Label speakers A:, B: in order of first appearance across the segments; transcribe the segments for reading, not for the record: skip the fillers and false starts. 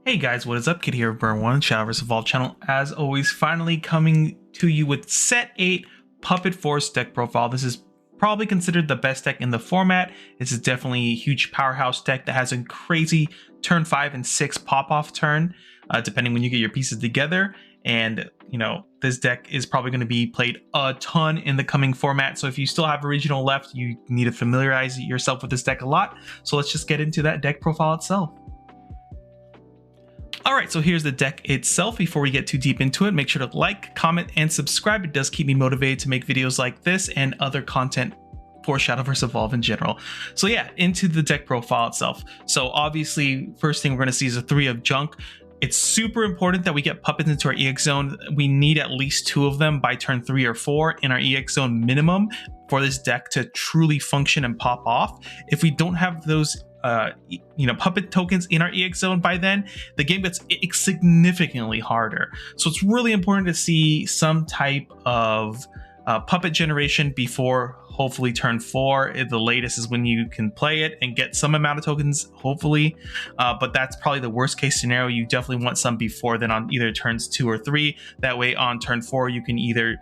A: Hey guys, what is up? Kid here of Burn1, Shadowverse Evolved channel. As always, finally coming to you with Set 8 Puppet Force deck profile. This is probably considered the best deck in the format. This is definitely a huge powerhouse deck that has a crazy turn 5 and 6 pop-off turn, depending when you get your pieces together. And, you know, this deck is probably going to be played a ton in the coming format. So if you still have original left, you need to familiarize yourself with this deck a lot. So let's just get into that deck profile itself. Alright, so here's the deck itself. Before we get too deep into it, make sure to like, comment, and subscribe. It does keep me motivated to make videos like this and other content for Shadowverse Evolve in general. So yeah, into the deck profile itself. So obviously, first thing we're going to see is a 3 of junk. It's super important that we get puppets into our EX zone. We need at least 2 of them by turn 3 or 4 in our EX zone minimum for this deck to truly function and pop off. If we don't have those puppet tokens in our EX zone by then, the game gets significantly harder. So it's really important to see some type of puppet generation before hopefully turn 4. The latest is when you can play it and get some amount of tokens, hopefully, but that's probably the worst case scenario. You definitely want some before then on either turns 2 or 3. That way on turn 4 you can either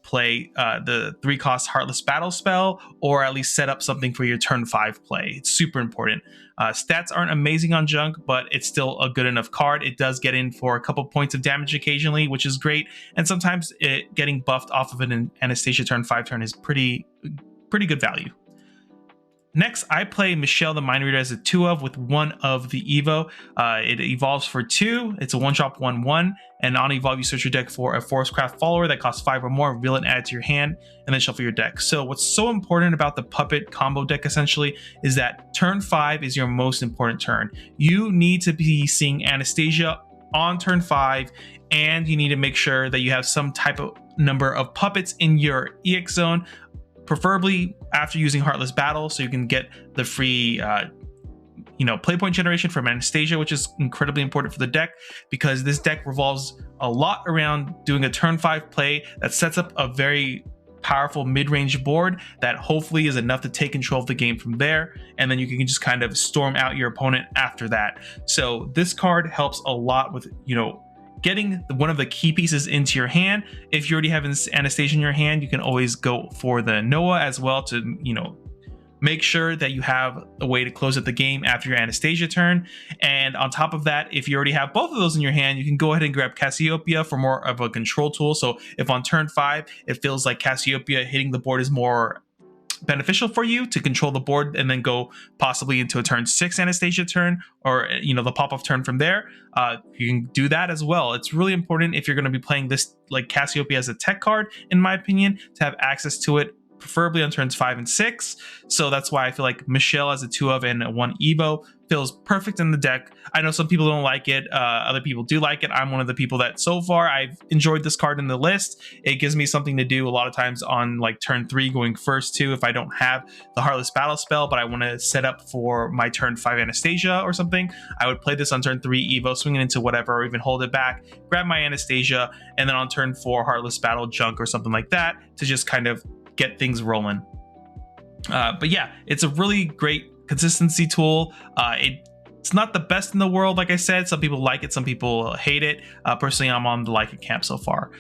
A: play the 3-cost Heartless Battle spell, or at least set up something for your turn 5 play. It's super important. Stats aren't amazing on junk, but it's still a good enough card. It does get in for a couple points of damage occasionally, which is great, and sometimes it getting buffed off of an Anastasia turn 5 turn is pretty good value. Next, I play Michelle the Mind Reader as a 2 of with 1 of the Evo. It evolves for 2. It's a 1-drop 1/1, and on evolve you search your deck for a Forestcraft follower that costs 5 or more, reveal it and add it to your hand, and then shuffle your deck. So what's so important about the puppet combo deck essentially is that turn 5 is your most important turn. You need to be seeing Anastasia on turn 5, and you need to make sure that you have some type of number of puppets in your EX zone, preferably after using Heartless Battle, so you can get the free play point generation from Anastasia, which is incredibly important for the deck, because this deck revolves a lot around doing a turn 5 play that sets up a very powerful mid-range board that hopefully is enough to take control of the game from there, and then you can just kind of storm out your opponent after that. So this card helps a lot with, getting one of the key pieces into your hand. If you already have Anastasia in your hand, you can always go for the Noah as well to, make sure that you have a way to close out the game after your Anastasia turn. And on top of that, if you already have both of those in your hand, you can go ahead and grab Cassiopeia for more of a control tool. So if on turn 5, it feels like Cassiopeia hitting the board is more beneficial for you to control the board, and then go possibly into a turn 6 Anastasia turn, or the pop-off turn from there, you can do that as well. It's really important if you're going to be playing this like Cassiopeia as a tech card, in my opinion, to have access to it, preferably on turns 5 and 6. So that's why I feel like Michelle as a 2 of and a 1 Evo feels perfect in the deck. I know some people don't like it, other people do like it. I'm one of the people that so far I've enjoyed this card in the list. It gives me something to do a lot of times on like turn 3 going first too, if I don't have the Heartless Battle spell but I want to set up for my turn 5 Anastasia or something. I would play this on turn 3 Evo, swing it into whatever, or even hold it back, grab my Anastasia, and then on turn 4 Heartless Battle junk or something like that to just kind of get things rolling. But yeah, it's a really great consistency tool. It's not the best in the world, like I said. Some people like it, some people hate it. Personally, I'm on the like it camp so far.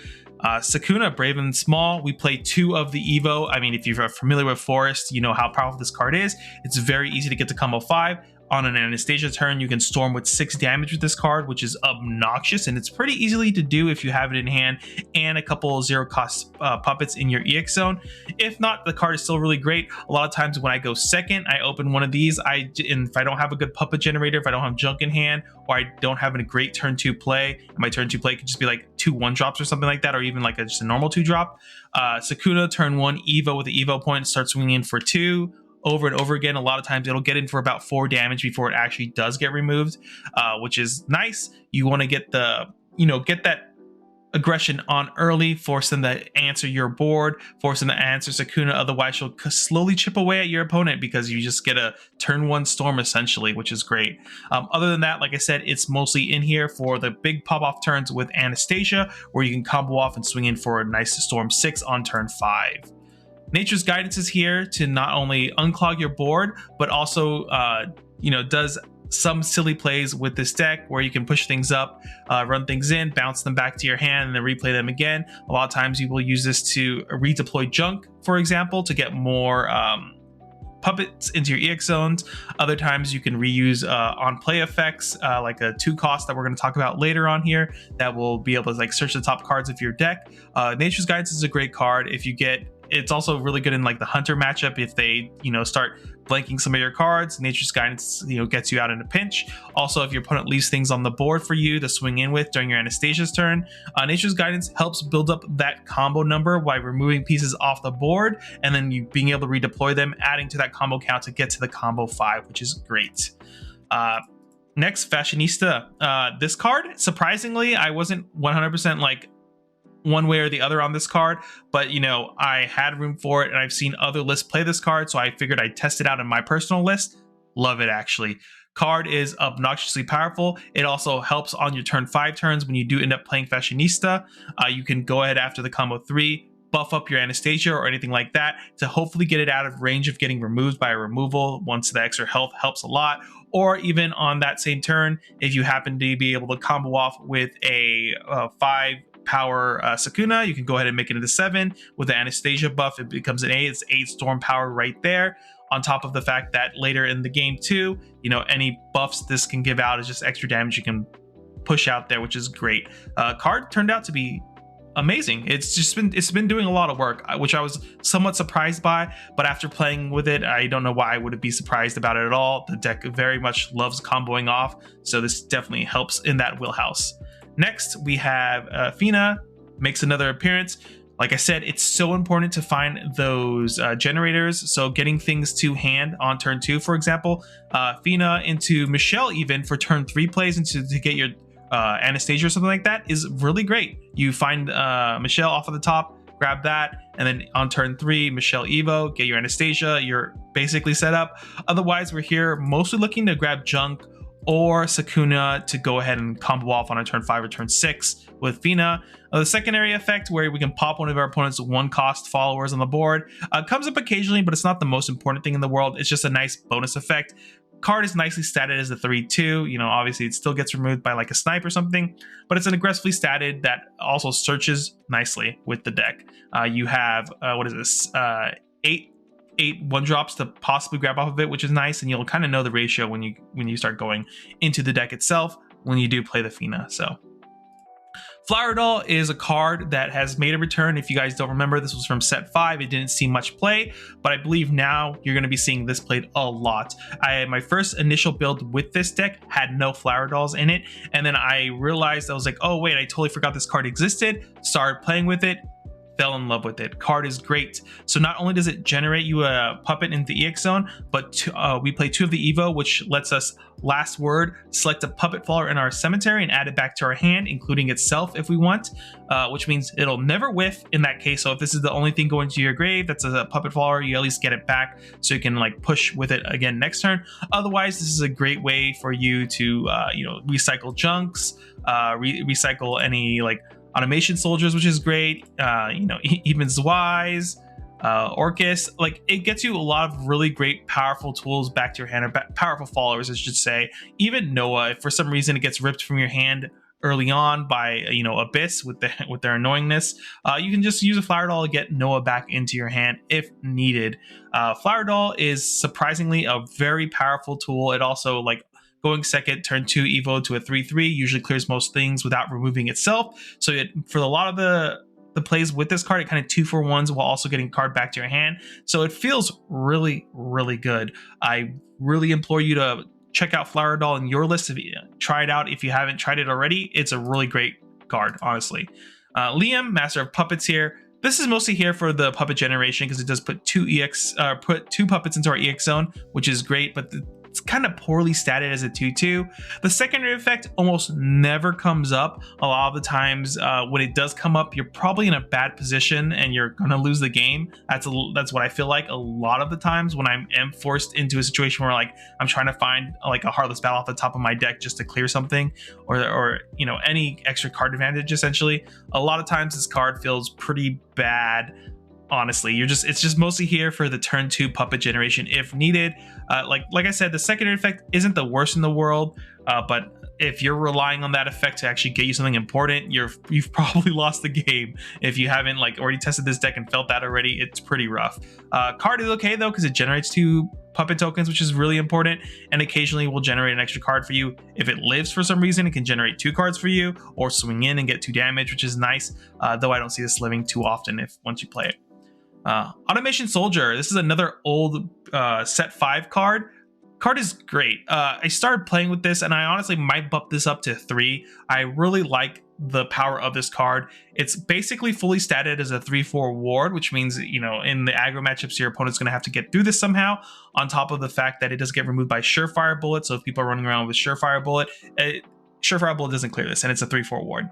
A: Sakuna, Brave and Small, we play 2 of the Evo. I mean, if you're familiar with Forest, you know how powerful this card is. It's very easy to get to combo 5. On an Anastasia turn, you can storm with 6 damage with this card, which is obnoxious, and it's pretty easily to do if you have it in hand and a couple 0-cost puppets in your EX zone. If not, the card is still really great. A lot of times when I go second, I open one of these. And if I don't have a good puppet generator, if I don't have junk in hand, or I don't have a great turn 2 play, and my turn 2 play could just be like 2 1-drops or something like that, or even like just a normal 2-drop. Sakuna, turn 1 Evo with the Evo point, starts swinging in for 2. Over and over again. A lot of times it'll get in for about 4 damage before it actually does get removed, which is nice. You want to get the get that aggression on early, force them to answer your board, force them to answer Sakuna, otherwise she'll slowly chip away at your opponent because you just get a turn 1 storm essentially, which is great. Other than that, like I said, it's mostly in here for the big pop-off turns with Anastasia, where you can combo off and swing in for a nice storm 6 on turn 5. Nature's Guidance is here to not only unclog your board, but also, does some silly plays with this deck where you can push things up, run things in, bounce them back to your hand, and then replay them again. A lot of times you will use this to redeploy junk, for example, to get more puppets into your EX zones. Other times you can reuse on play effects, like a 2 cost that we're going to talk about later on here, that will be able to like search the top cards of your deck. Nature's Guidance is a great card. If you get, it's also really good in like the Hunter matchup. If they, start blanking some of your cards, Nature's Guidance, gets you out in a pinch. Also, if your opponent leaves things on the board for you to swing in with during your Anastasia's turn, Nature's Guidance helps build up that combo number by removing pieces off the board and then you being able to redeploy them, adding to that combo count to get to the combo 5, which is great. Next, Fashionista. This card, surprisingly, I wasn't 100% like one way or the other on this card, but I had room for it and I've seen other lists play this card, so I figured I'd test it out in my personal list. Love it, actually. Card is obnoxiously powerful. It also helps on your turn 5 turns when you do end up playing Fashionista. You can go ahead after the combo 3, buff up your Anastasia or anything like that to hopefully get it out of range of getting removed by a removal once the extra health helps a lot. Or even on that same turn, if you happen to be able to combo off with a 5 power Sakuna, you can go ahead and make it into 7. With the Anastasia buff, it becomes an 8. It's 8 storm power right there. On top of the fact that later in the game too, any buffs this can give out is just extra damage you can push out there, which is great. Card turned out to be amazing. It's been doing a lot of work, which I was somewhat surprised by, but after playing with it, I don't know why I would be surprised about it at all. The deck very much loves comboing off, so this definitely helps in that wheelhouse. Next, we have Fina makes another appearance. Like I said, it's so important to find those generators. So getting things to hand on turn 2, for example, Fina into Michelle even for turn 3 plays into to get your Anastasia or something like that is really great. You find Michelle off of the top, grab that, and then on turn 3, Michelle Evo, get your Anastasia. You're basically set up. Otherwise, we're here mostly looking to grab junk or Sakuna to go ahead and combo off on a turn 5 or turn 6 with Fina. The secondary effect, where we can pop one of our opponent's 1 cost followers on the board, comes up occasionally, but it's not the most important thing in the world. It's just a nice bonus effect. Card is nicely statted as a 3/2. Obviously it still gets removed by like a snipe or something, but it's an aggressively statted that also searches nicely with the deck. You have what is this? 8 1-drops to possibly grab off of it, which is nice, and you'll kind of know the ratio when you start going into the deck itself when you do play the Fina. So Flower Doll is a card that has made a return. If you guys don't remember, this was from set 5. It didn't see much play, but I believe now you're going to be seeing this played a lot. My first initial build with this deck had no Flower Dolls in it, and then I realized, I was like, oh wait, I totally forgot this card existed. Started playing with it, fell in love with it. Card is great. So not only does it generate you a puppet in the EX zone, but we play 2 of the Evo, which lets us last word select a puppet follower in our cemetery and add it back to our hand, including itself if we want, which means it'll never whiff in that case. So if this is the only thing going to your grave that's a puppet follower, you at least get it back so you can like push with it again next turn. Otherwise, this is a great way for you to recycle junks, recycle any like automation soldiers, which is great. Even Zwei's, Orcus, like it gets you a lot of really great powerful tools back to your hand, or powerful followers I should say. Even Noah, if for some reason it gets ripped from your hand early on by Abyss with their annoyingness, you can just use a Flower Doll to get Noah back into your hand if needed. Flower Doll is surprisingly a very powerful tool. It also like going second, turn 2 Evo to a 3/3 usually clears most things without removing itself. So for a lot of the plays with this card, it kind of 2-for-1s while also getting a card back to your hand. So it feels really, really good. I really implore you to check out Flower Doll in your list. Try it out if you haven't tried it already. It's a really great card, honestly. Liam, Master of Puppets here. This is mostly here for the puppet generation because it does put 2 puppets into our EX zone, which is great, but it's kind of poorly statted as a 2/2. The secondary effect almost never comes up. A lot of the times when it does come up, you're probably in a bad position and you're going to lose the game. That's what I feel like a lot of the times when I am forced into a situation where like I'm trying to find like a Heartless Battle off the top of my deck just to clear something, or any extra card advantage essentially. A lot of times this card feels pretty bad Honestly, it's just mostly here for the turn 2 puppet generation if needed. Like I said, the secondary effect isn't the worst in the world, but if you're relying on that effect to actually get you something important, you've probably lost the game. If you haven't like already tested this deck and felt that already, it's pretty rough. Card is okay though, because it generates 2 puppet tokens, which is really important, and occasionally will generate an extra card for you. If it lives for some reason, it can generate 2 cards for you, or swing in and get 2 damage, which is nice. Though I don't see this living too often once you play it. Automation Soldier. This is another old set 5 card. Card is great. I started playing with this and I honestly might bump this up to 3. I really like the power of this card. It's basically fully statted as a 3/4 ward, which means, you know, in the aggro matchups, your opponent's going to have to get through this somehow, on top of the fact that it doesn't get removed by Surefire Bullet. So if people are running around with Surefire Bullet, Surefire Bullet doesn't clear this, and it's a 3/4 ward.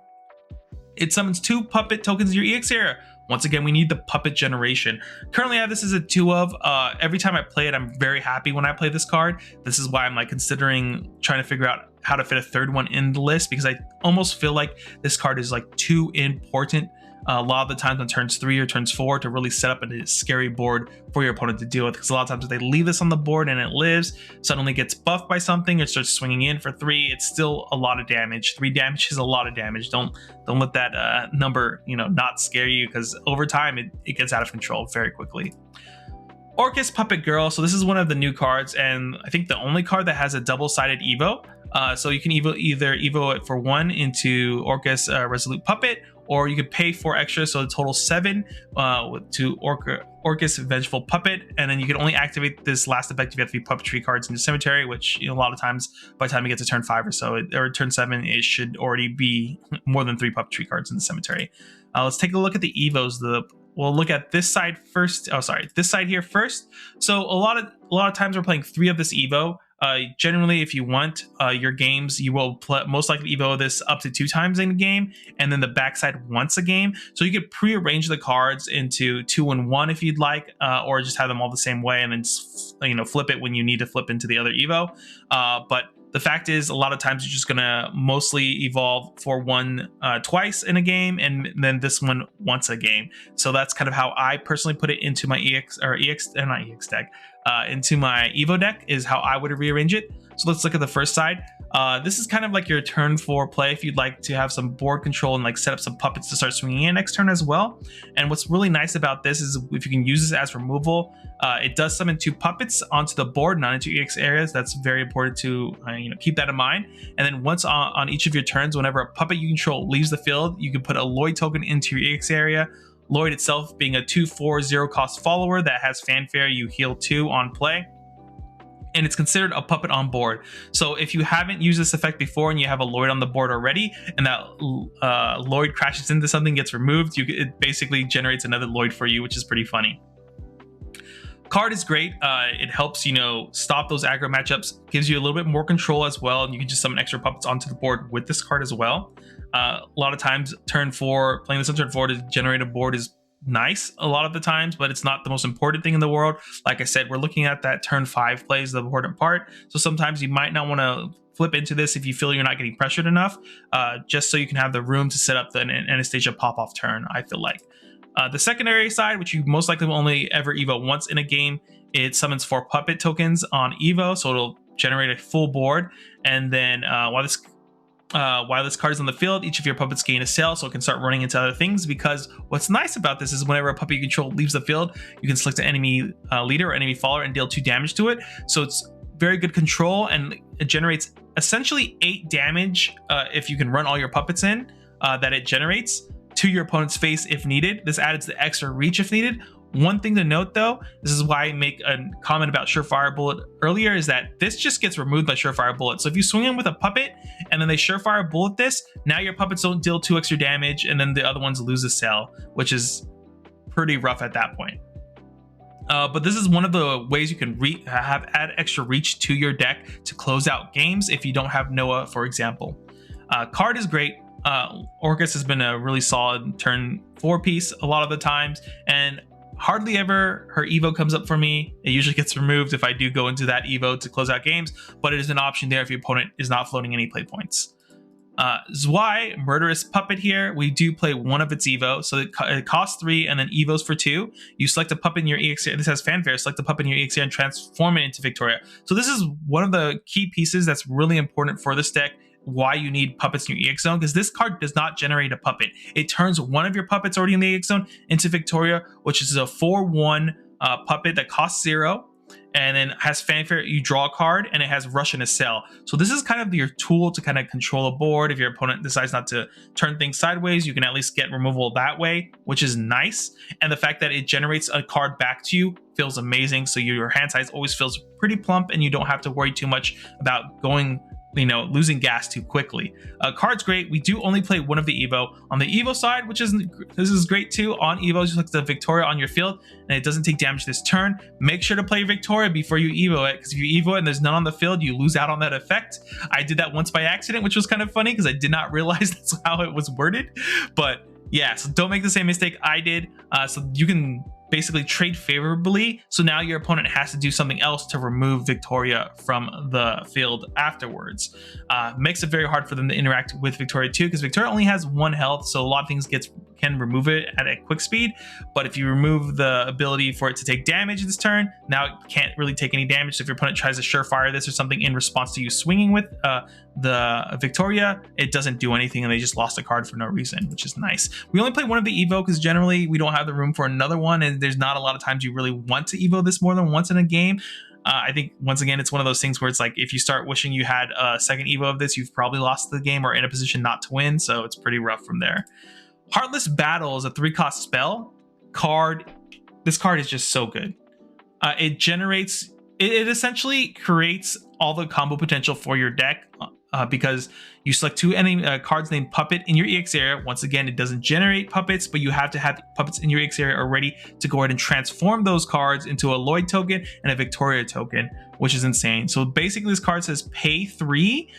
A: It summons 2 puppet tokens in your EX area. Once again, we need the puppet generation. Currently, I have this as a 2 of. Every time I play it, I'm very happy when I play this card. This is why I'm like considering trying to figure out how to fit a 3rd one in the list, because I almost feel like this card is like too important a lot of the times on turns 3 or turns 4 to really set up a scary board for your opponent to deal with. Because a lot of times if they leave this on the board and it lives, suddenly gets buffed by something, it starts swinging in for 3, it's still a lot of damage. 3 damage is a lot of damage. Don't let that number, you know, not scare you, because over time it gets out of control very quickly. Orcus Puppet Girl. So this is one of the new cards, and I think the only card that has a double-sided Evo. So you can either Evo it for 1 into Orcus Resolute Puppet, or you could pay 4 extra, so a total 7 to Orcus Vengeful Puppet, and then you can only activate this last effect if you have 3 puppetry cards in your cemetery, which, you know, a lot of times by the time you get to turn 5 or so, or turn 7, it should already be more than 3 puppetry cards in the cemetery. Let's take a look at the Evos. We'll look at this side first. Oh, sorry, this side here first. So a lot of times we're playing 3 of this Evo. Generally, if you want your games, you will most likely Evo this up to 2 times in a game, and then the backside once a game. So you could pre-arrange the cards into 2 and 1 if you'd like, or just have them all the same way, and then, you know, flip it when you need to flip into the other Evo. But the fact is, a lot of times you're just gonna mostly evolve for 1 twice in a game, and then this one once a game. So that's kind of how I personally put it into my into my Evo deck, is how I would rearrange it. So let's look at the first side. This is kind of like your turn 4 play if you'd like to have some board control and like set up some puppets to start swinging in next turn as well. And what's really nice about this is if you can use this as removal, it does summon 2 puppets onto the board, not into EX areas. That's very important to keep that in mind. And then once on each of your turns, whenever a puppet you control leaves the field, you can put a Lloyd token into your EX area. Lloyd itself being a 2/4 0 cost follower that has fanfare, you heal 2 on play, and it's considered a puppet on board. So if you haven't used this effect before and you have a Lloyd on the board already, and that Lloyd crashes into something, gets removed, it basically generates another Lloyd for you, which is pretty funny. Card is great. It helps, stop those aggro matchups, gives you a little bit more control as well, and you can just summon extra puppets onto the board with this card as well. A lot of times, playing this on turn 4 to generate a board is nice a lot of the times, but it's not the most important thing in the world. Like I said, we're looking at that turn 5 plays, the important part. So sometimes you might not want to flip into this if you feel you're not getting pressured enough, just so you can have the room to set up an Anastasia pop-off turn, I feel like. The secondary side, which you most likely will only ever Evo once in a game, it summons 4 puppet tokens on Evo, so it'll generate a full board. And then while this card is on the field, each of your puppets gain a sail, so it can start running into other things. Because what's nice about this is whenever a puppet you control leaves the field, you can select an enemy leader or enemy follower and deal 2 damage to it. So it's very good control, and it generates essentially 8 damage if you can run all your puppets in that it generates to your opponent's face if needed. This adds the extra reach if needed. One thing to note though, this is why I make a comment about Surefire Bullet earlier, is that this just gets removed by Surefire Bullet. So if you swing in with a puppet and then they Surefire Bullet this, now your puppets don't deal 2 extra damage, and then the other ones lose a cell, which is pretty rough at that point. But this is one of the ways you can add extra reach to your deck to close out games if you don't have Noah, for example. Card is great. Orcus has been a really solid turn 4 piece a lot of the times, and hardly ever her Evo comes up for me. It usually gets removed if I do go into that Evo to close out games, but it is an option there if your opponent is not floating any play points. Zwei, Murderous Puppet here. We do play one of its Evo, so it costs 3 and then Evos for 2. You select a puppet in your EX area. This has fanfare. Select a puppet in your EX area and transform it into Victoria. So this is one of the key pieces that's really important for this deck, why you need puppets in your EX zone, because this card does not generate a puppet. It turns one of your puppets already in the EX zone into Victoria, which is a 4/1 puppet that costs 0. And then has fanfare, you draw a card, and it has rush and a cell. So this is kind of your tool to kind of control a board. If your opponent decides not to turn things sideways, you can at least get removal that way, which is nice. And the fact that it generates a card back to you feels amazing. So your hand size always feels pretty plump, and you don't have to worry too much about going, losing gas too quickly. Card's great. We do only play one of the Evo. On the Evo side, this is great too. On Evo, you select the Victoria on your field, and it doesn't take damage this turn. Make sure to play Victoria before you Evo it, because if you Evo it and there's none on the field, you lose out on that effect. I did that once by accident, which was kind of funny because I did not realize that's how it was worded. But yeah, so don't make the same mistake I did. So you can basically trade favorably, so now your opponent has to do something else to remove Victoria from the field afterwards. Makes it very hard for them to interact with Victoria too, because Victoria only has 1 health, so a lot of things can remove it at a quick speed. But if you remove the ability for it to take damage this turn, now it can't really take any damage. So if your opponent tries to surefire this or something in response to you swinging with the Victoria, it doesn't do anything, and they just lost a card for no reason, which is nice. We only play one of the Evo because generally we don't have the room for another one, and there's not a lot of times you really want to Evo this more than once in a game. I think, once again, it's one of those things where it's like, if you start wishing you had a second Evo of this, you've probably lost the game or in a position not to win, so it's pretty rough from there. Heartless Battle is a 3-cost spell card. This card is just so good. It essentially creates all the combo potential for your deck, because you select 2 enemy cards named Puppet in your EX area. Once again, it doesn't generate puppets, but you have to have puppets in your EX area already to go ahead and transform those cards into a Lloyd token and a Victoria token, which is insane. So basically, this card says pay 3,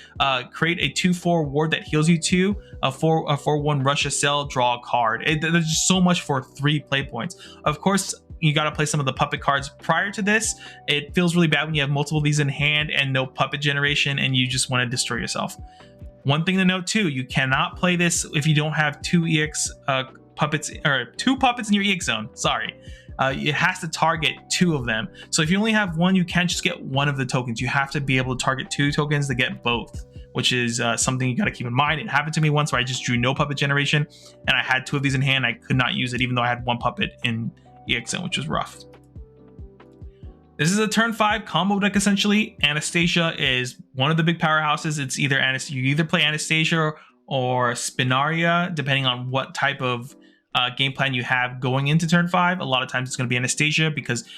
A: create a 2/4 ward that heals you 2, a 4/1 rush a cell, draw a card. There's just so much for 3 play points. Of course, you got to play some of the puppet cards prior to this. It feels really bad when you have multiple of these in hand and no puppet generation, and you just want to destroy yourself. One thing to note too, you cannot play this if you don't have 2 EX puppets, or 2 puppets in your EX zone. Sorry. It has to target 2 of them. So if you only have 1, you can't just get 1 of the tokens. You have to be able to target 2 tokens to get both, which is something you got to keep in mind. It happened to me once where I just drew no puppet generation, and I had 2 of these in hand. I could not use it even though I had 1 puppet in EX zone, which was rough. This is a turn 5 combo deck essentially. Anastasia is one of the big powerhouses. It's either you either play Anastasia or Spinaria, depending on what type of game plan you have going into turn 5. A lot of times it's going to be Anastasia, because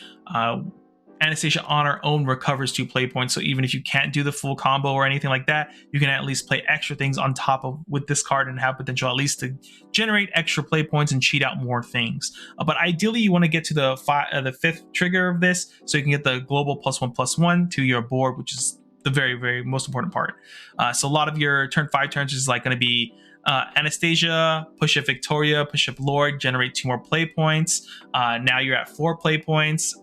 A: Anastasia on her own recovers 2 play points. So even if you can't do the full combo or anything like that, you can at least play extra things on top of with this card and have potential at least to generate extra play points and cheat out more things. But ideally, you want to get to the 5th trigger of this, so you can get the global +1/+1 to your board, which is the very, very most important part. So a lot of your turn 5 turns is like going to be Anastasia, push up Victoria, push up Lord, generate 2 more play points. Now you're at 4 play points.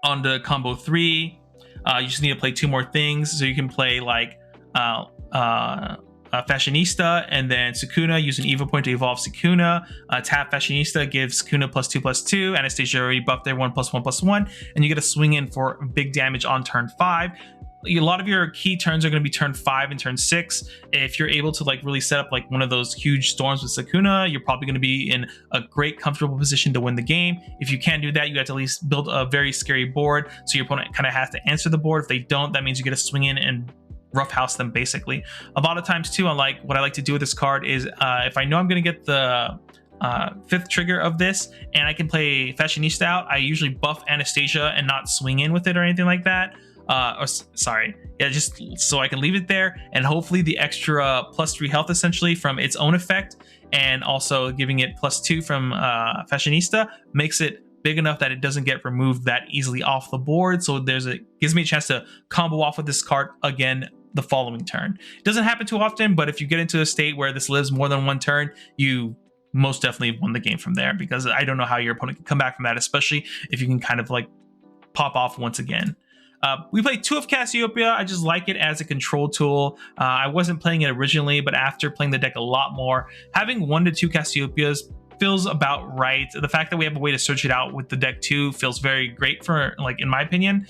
A: On the combo 3, you just need to play 2 more things. So you can play like Fashionista and then Sukuna. Use an Evo point to evolve Sukuna. Tap Fashionista, gives Sukuna +2/+2. Anastasia already buffed their 1+1/+1, and you get a swing in for big damage on turn 5. A lot of your key turns are going to be turn 5 and turn 6. If you're able to like really set up like one of those huge storms with Sukuna, you're probably going to be in a great comfortable position to win the game. If you can't do that, you have to at least build a very scary board, so your opponent kind of has to answer the board. If they don't, that means you get to swing in and roughhouse them basically. A lot of times too, what I like to do with this card is if I know I'm going to get the 5th trigger of this and I can play Fashionista out, I usually buff Anastasia and not swing in with it or anything like that. Just so I can leave it there, and hopefully the extra +3 health essentially from its own effect, and also giving it +2 from Fashionista, makes it big enough that it doesn't get removed that easily off the board. So gives me a chance to combo off with this card again the following turn. It doesn't happen too often, but if you get into a state where this lives more than 1 turn, you most definitely won the game from there, because I don't know how your opponent can come back from that, especially if you can kind of like pop off once again. We played 2 of Cassiopeia. I just like it as a control tool. I wasn't playing it originally, but after playing the deck a lot more, having 1 to 2 Cassiopeias feels about right. The fact that we have a way to search it out with the deck too feels very great for, like, in my opinion.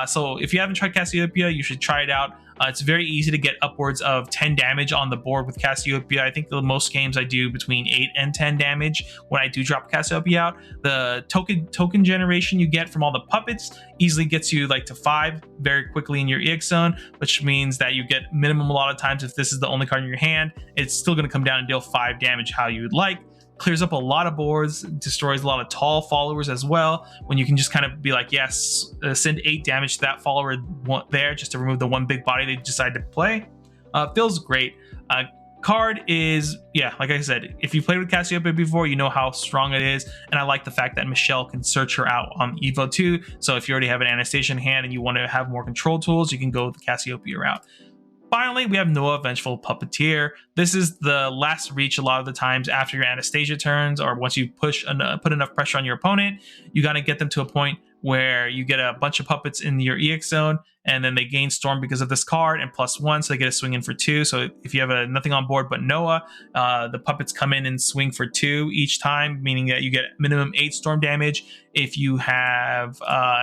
A: So if you haven't tried Cassiopeia, you should try it out. It's very easy to get upwards of 10 damage on the board with Cassiopeia. I think the most games I do between 8 and 10 damage when I do drop Cassiopeia out. The token generation you get from all the puppets easily gets you like to 5 very quickly in your EX zone, which means that you get minimum a lot of times. If this is the only card in your hand, it's still going to come down and deal 5 damage how you would like. Clears up a lot of boards, destroys a lot of tall followers as well, when you can just kind of be like, yes, send 8 damage to that follower there just to remove the one big body they decide to play. Feels great. Card is, yeah, like I said, if you played with Cassiopeia before, you know how strong it is, and I like the fact that Michelle can search her out on Evo too. So if you already have an Anastasia in hand and you want to have more control tools, you can go with the Cassiopeia route. Finally, we have Noah, Vengeful Puppeteer. This is the last reach a lot of the times after your Anastasia turns, or once you put enough pressure on your opponent. You got to get them to a point where you get a bunch of puppets in your EX zone, and then they gain Storm because of this card and +1, so they get a swing in for 2. So if you have nothing on board but Noah, the puppets come in and swing for 2 each time, meaning that you get minimum 8 Storm damage. If you have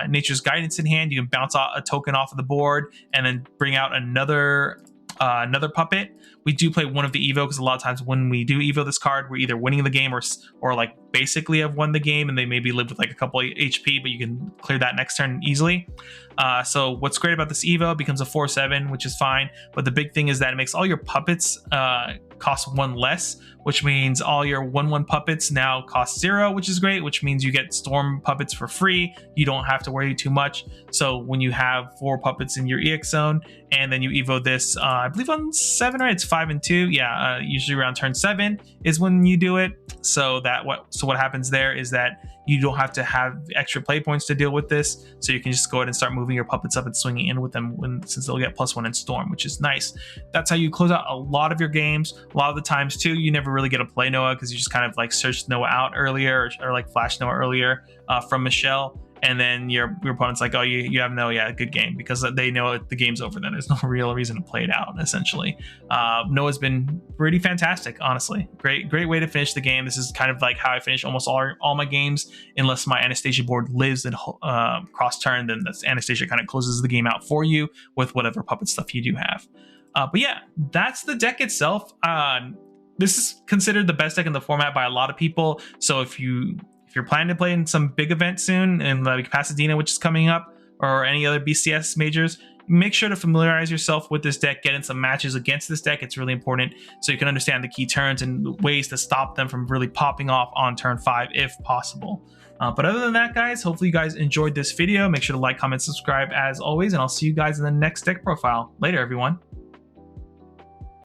A: Nature's Guidance in hand, you can bounce a token off of the board and then bring out another puppet. We do play 1 of the Evo because a lot of times when we do Evo this card, we're either winning the game or like basically have won the game, and they maybe live with like a couple HP, but you can clear that next turn easily. So what's great about this Evo, it becomes a 4/7, which is fine, but the big thing is that it makes all your puppets cost 1 less, which means all your 1/1 puppets now cost 0, which is great, which means you get Storm puppets for free. You don't have to worry too much. So when you have 4 puppets in your EX zone and then you Evo this, I believe on 7, right? It's 5 and 2. Yeah, usually around turn 7 is when you do it. So what happens there is that you don't have to have extra play points to deal with this, so you can just go ahead and start moving your puppets up and swinging in with them since they'll get +1 in Storm, which is nice. That's how you close out a lot of your games. A lot of the times too, you never really get to play Noah because you just kind of like searched Noah out earlier or like flash Noah earlier from Michelle, and then your opponent's like, oh, you have Noah, yeah, good game, because they know the game's over. Then there's no real reason to play it out. Essentially, Noah's been pretty fantastic, honestly. Great way to finish the game. This is kind of like how I finish almost all my games, unless my Anastasia board lives in cross turn. Then that's Anastasia kind of closes the game out for you with whatever puppet stuff you do have. But yeah, that's the deck itself. This is considered the best deck in the format by a lot of people. So if you're planning to play in some big event soon, in like Pasadena, which is coming up, or any other BCS majors, make sure to familiarize yourself with this deck, get in some matches against this deck. It's really important so you can understand the key turns and ways to stop them from really popping off on turn 5 if possible. But other than that, guys, hopefully you guys enjoyed this video. Make sure to like, comment, subscribe as always, and I'll see you guys in the next deck profile. Later, everyone.